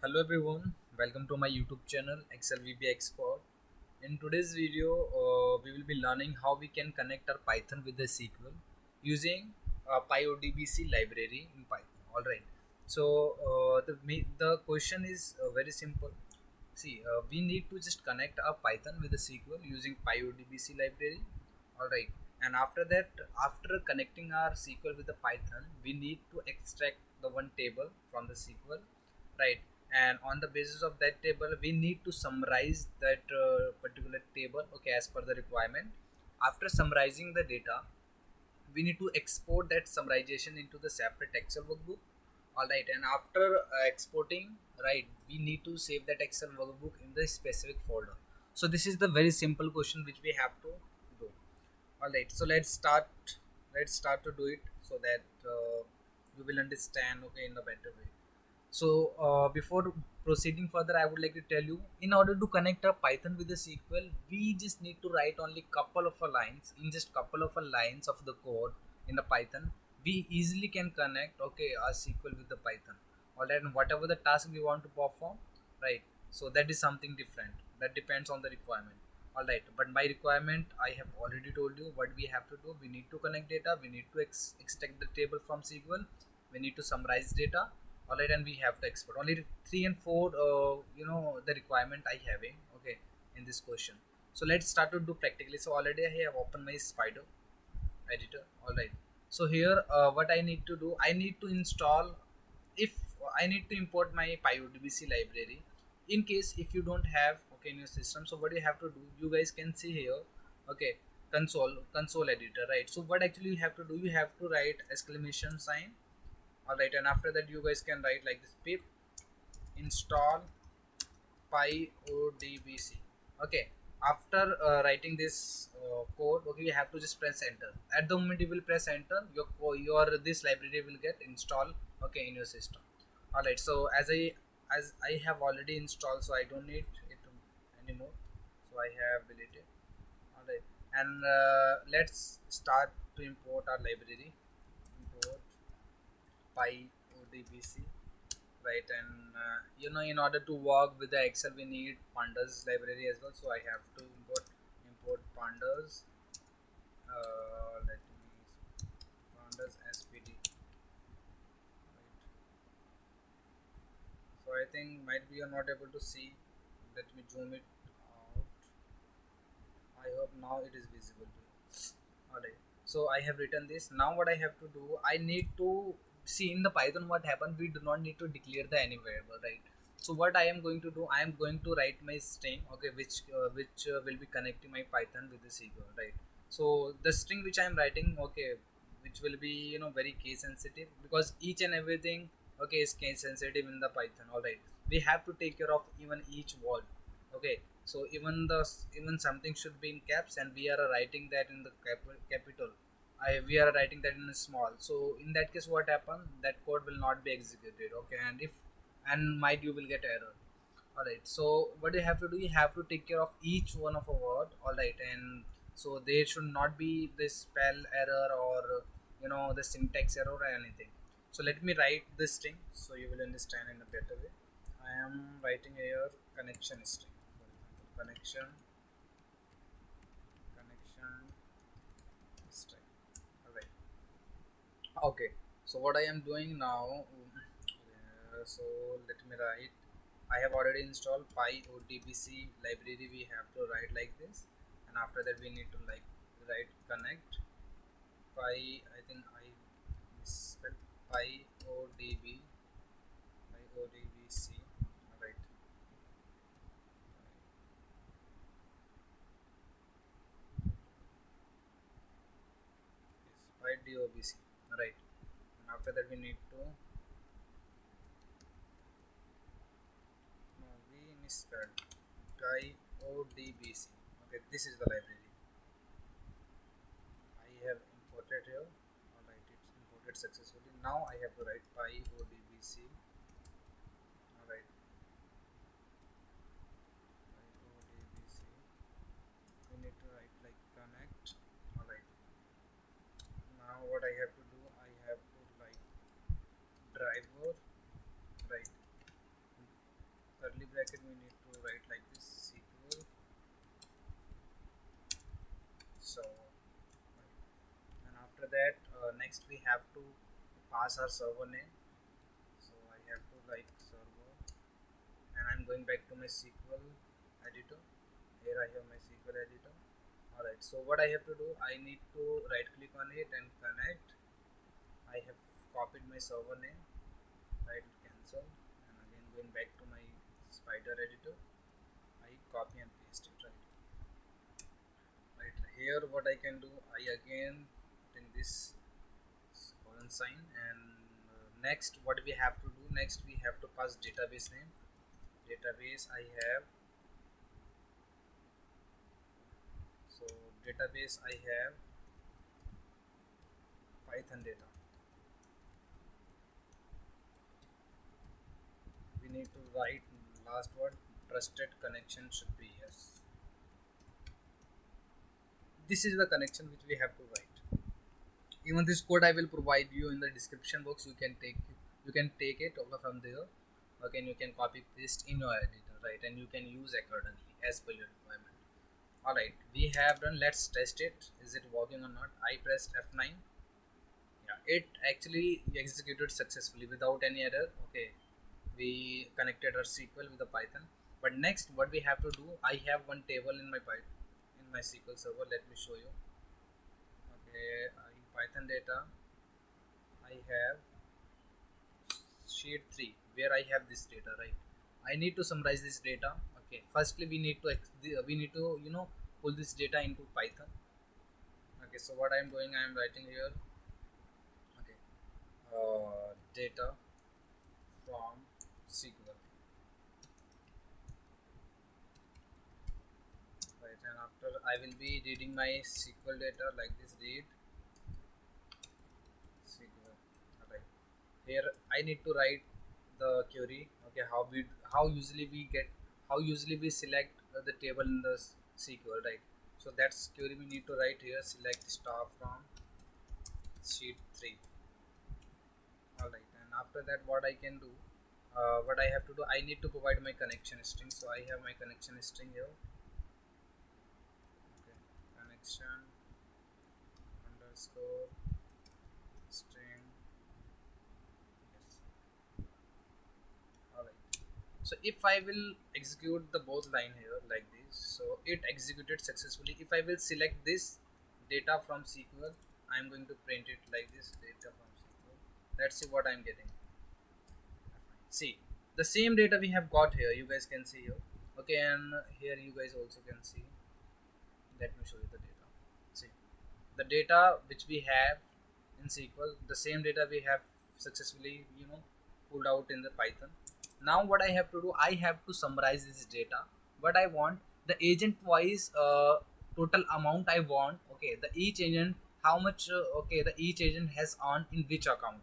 Hello everyone, welcome to my YouTube channel Excel VB Expert. In today's video, we will be learning how we can connect our Python with the SQL using pyodbc library in Python. Alright, so the question is very simple. See, we need to just connect our Python with the SQL using pyodbc library. Alright, and after that, after connecting our SQL with the Python, we need to extract the one table from the SQL, right? And on the basis of that table we need to summarize that particular table, okay, as per the requirement. After summarizing the data, we need to export that summarization into the separate Excel workbook. All right, and after exporting, right, we need to save that Excel workbook in the specific folder. So this is the very simple question which we have to do. All right, so let's start to do it so that you will understand, okay, in a better way. So before proceeding further, I would like to tell you, in order to connect a Python with the SQL, we just need to write only couple of a lines. In just couple of a lines of the code in the Python, we easily can connect, okay, our SQL with the Python. Alright, and whatever the task we want to perform, right? So that is something different. That depends on the requirement. Alright, but my requirement, I have already told you what we have to do. We need to connect data. We need to extract the table from SQL. We need to summarize data. Alright, and we have to export only 3 and 4, the requirement I having, okay, in this question. So let's start to do practically. So already I have opened my spider editor. Alright, so here what I need to do, I need to install, if I need to import my pyodbc library. In case if you don't have, okay, in your system, so what you have to do, you guys can see here, okay, console editor, right? So what actually you have to do, you have to write exclamation sign. Alright, and after that you guys can write like this: pip install pyodbc. Okay, after writing this code, okay, you have to just press enter. At the moment you will press enter, your this library will get installed, okay, in your system. Alright, so as I have already installed, so I don't need it anymore, so I have deleted. Alright, and let's start to import our library. Import pyodbc, right? And in order to work with the Excel, we need pandas library as well, so I have to import pandas. Let me pandas spd, right? So I think might be you're not able to see. Let me zoom it out. I hope now it is visible to you. Alright, so I have written this. Now what I have to do, I need to see in the Python what happened. We do not need to declare the any variable, right? So what I am going to do, I am going to write my string, okay, which will be connecting my Python with the SQL, right? So the string which I am writing, okay, which will be very case sensitive, because each and everything, okay, is case sensitive in the Python. All right, we have to take care of even each word, okay. So even something should be in caps, and we are writing that in the capital. We are writing that in a small. So in that case, what happen? That code will not be executed. Okay, and might you will get error. All right. So what you have to do, you have to take care of each one of a word. All right, and so there should not be this spell error or the syntax error or anything. So let me write this string so you will understand in a better way. I am writing here connection string. For example, connection string. Alright. Okay. So what I am doing now, so let me write. I have already installed pyodbc library. We have to write like this, and after that we need to like write connect I think I misspelled pyodbc. Alright. Yes, pydobc, right? And after that we need to, no, we misspelled pyodbc. Okay, this is the library I have imported here. Alright, it's imported successfully. Now I have to write pyodbc. Alright, pyodbc, we need to write like connect. Alright, now what I have to do, I have to like driver, right? curly bracket we need to write like this SQL. So and after that next we have to pass our server name. So I have to like server, and I'm going back to my SQL editor. Here I have my SQL editor. Alright, so what I have to do, I need to right click on it and connect. I have copied my server name, right, cancel, and again going back to my spider editor, I copy and paste it. Right here what I can do, I again put in this colon sign, and next what we have to do, next we have to pass database name. Database I have, so database I have Python data. We need to write last word, trusted connection should be yes. This is the connection which we have to write. Even this code I will provide you in the description box. You can take it over from there. Okay, and you can copy paste in your editor, right, and you can use accordingly as per your requirement. All right, we have done. Let's test it. Is it working or not? I pressed F9. Yeah, it actually executed successfully without any error. Okay, we connected our SQL with the Python. But next what we have to do, I have one table in my SQL Server. Let me show you. Okay, in Python data I have sheet 3 where I have this data, right. I need to summarize this data. Okay, firstly we need to pull this data into Python. Okay, so what I'm doing, I'm writing here, okay, data from SQL, right, and after I will be reading my SQL data like this, read SQL. Right, here I need to write the query. Okay, how usually we select the table in the SQL, right. So that's query we need to write here, select star from sheet 3. All right, and after that what I can do, what I have to do, I need to provide my connection string. So I have my connection string here. Okay, connection underscore string, yes. All right, so if I will execute the both line here like this, so it executed successfully. If I will select this data from SQL, I'm going to print it like this, data from SQL. Let's see what I'm getting. See, the same data we have got here, you guys can see here. Okay, and here you guys also can see. Let me show you the data. See, the data which we have in SQL, the same data we have successfully pulled out in the Python. Now what I have to do, I have to summarize this data. What I want, the agent wise total amount I want. Okay, the each agent, how much okay, the each agent has earned in which account,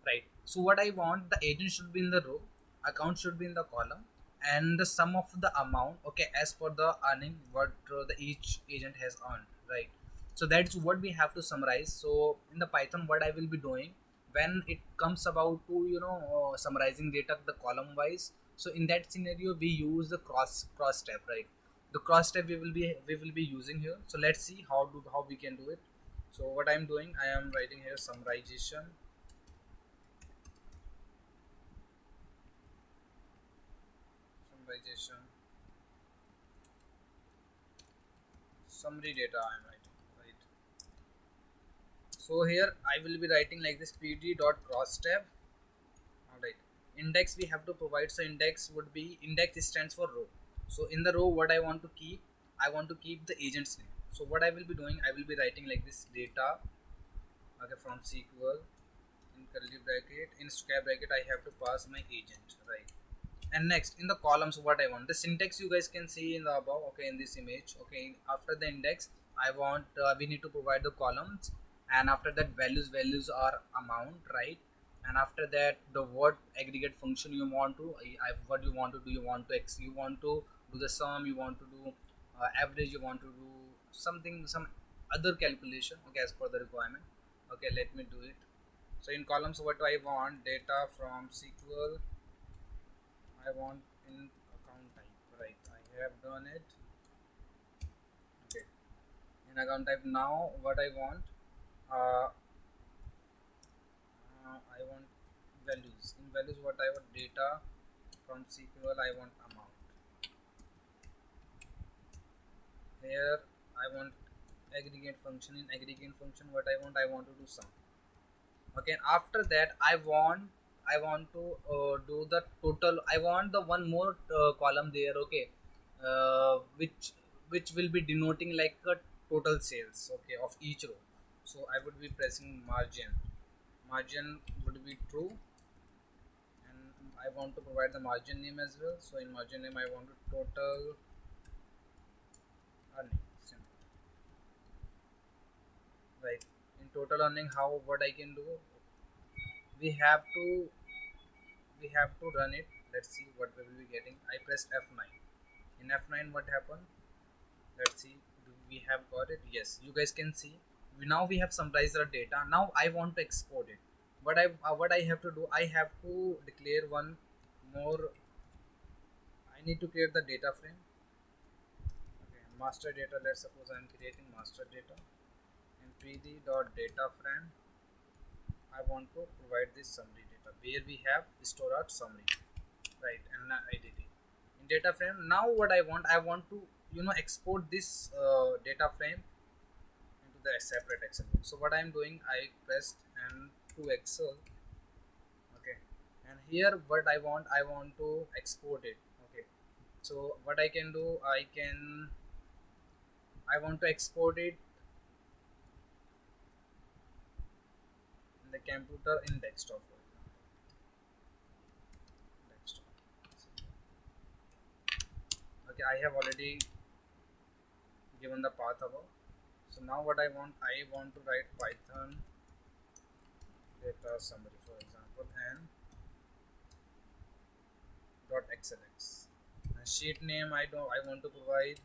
right. So what I want, the agent should be in the row, account should be in the column, and the sum of the amount, okay, as per the earning what the each agent has earned, right. So that's what we have to summarize. So in the Python what I will be doing, when it comes about to summarizing data the column wise, so in that scenario we use the cross tab, right. The cross tab we will be using here. So let's see how we can do it. So what I'm doing, I am writing here summarization summary data I'm writing, right. So here I will be writing like this, pd.crosstab. All right, index we have to provide. So index would be, index stands for row. So in the row what I want to keep, I want to keep the agent's name. So what I will be doing, I will be writing like this, data, okay, from SQL, in curly bracket, in square bracket I have to pass my agent, right. And next in the columns what I want, the syntax you guys can see in the above, okay, in this image. Okay, after the index I want, we need to provide the columns, and after that values are amount, right. And after that the what aggregate function you want to, what you want to do, you want to you want to do the sum, you want to do average, you want to do something, some other calculation, okay, as per the requirement. Okay, let me do it. So in columns what I want, data from SQL I want in, account type, right? I have done it. Okay, in account type, now what I want, uh, I want values. In values, what I want, data from SQL, I want amount. Here I want aggregate function. In aggregate function, what I want to do sum. Okay, and after that I want to do the total. I want the one more column there. Okay, which will be denoting like a total sales, okay, of each row. So I would be pressing margin would be true, and I want to provide the margin name as well. So in margin name I want to total earning, simple, right? In total earning, how what I can do, we have to we have to run it. Let's see what we will be getting. I pressed F9. In F9, what happened? Let's see. Do we have got it? Yes, you guys can see. Now we have summarized our data. Now I want to export it. What I have to do, I have to declare one more. I need to create the data frame. Okay, master data. Let's suppose I am creating master data. In pd.DataFrame, I want to provide this summary data where we have store our summary, right? And I did it in data frame. Now what I want to export this data frame into the separate Excel. So what I'm doing, I pressed and to Excel. Okay, and here what I want to export it. Okay, so what I can do, I want to export it in the computer in desktop, for example, desktop. Okay, I have already given the path above. So now what I want to write Python data summary, for example, and .xlx. And sheet name, I want to provide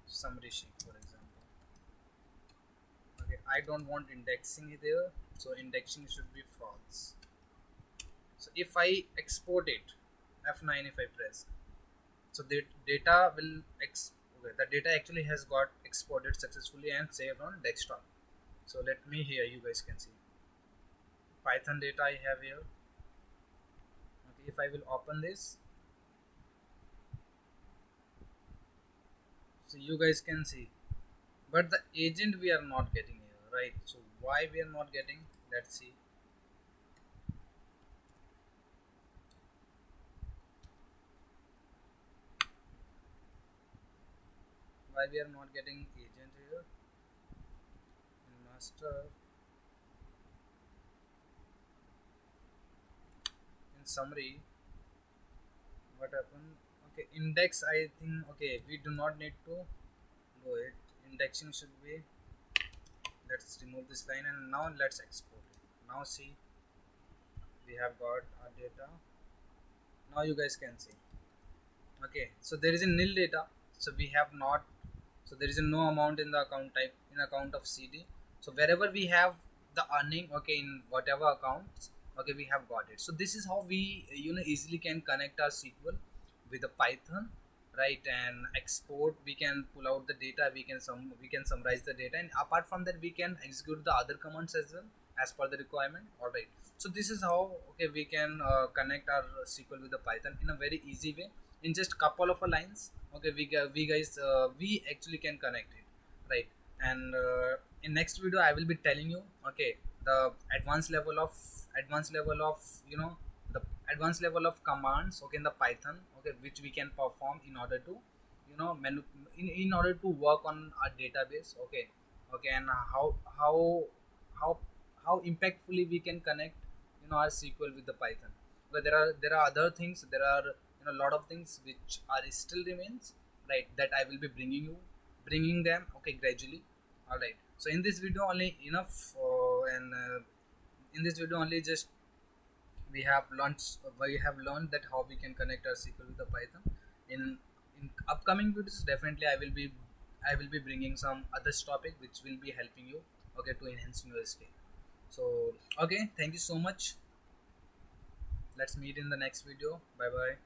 summary sheet, for example. Okay, I don't want indexing there, so indexing should be false. So if I export it, F9 if I press, so the data will okay, the data actually has got exported successfully and saved on desktop. So let me here, you guys can see Python data I have here. Okay, if I will open this, so you guys can see, but the agent we are not getting here, right? So why we are not getting, let's see. Why we are not getting agent here in master, in summary, what happened? Okay, index, I think, okay, we do not need to do it. Indexing should be, let's remove this line and now let's export it. Now see, we have got our data. Now you guys can see. Okay, so there is a nil data, so we have not, so there is a no amount in the account type, in account of CD. So wherever we have the earning, okay, in whatever accounts, okay, we have got it. So this is how we easily can connect our SQL with the Python, right? And export, we can pull out the data, we can summarize the data, and apart from that we can execute the other commands as well as per the requirement. All right, so this is how, okay, we can connect our SQL with the Python in a very easy way, in just couple of lines. Okay, we guys we actually can connect it, right? And in next video I will be telling you, okay, the advanced level of the advanced level of commands, okay, in the Python, okay, which we can perform in order to in order to work on our database. Okay, okay, and how how impactfully we can connect our SQL with the Python. But there are other things, there are a lot of things which are still remains, right, that I will be bringing them, okay, gradually. All right, so in this video only enough, and in this video only just we have learned that how we can connect our SQL with the Python. In upcoming videos, definitely I will be bringing some other topic which will be helping you, okay, to enhance your skill. So okay, thank you so much. Let's meet in the next video. Bye bye.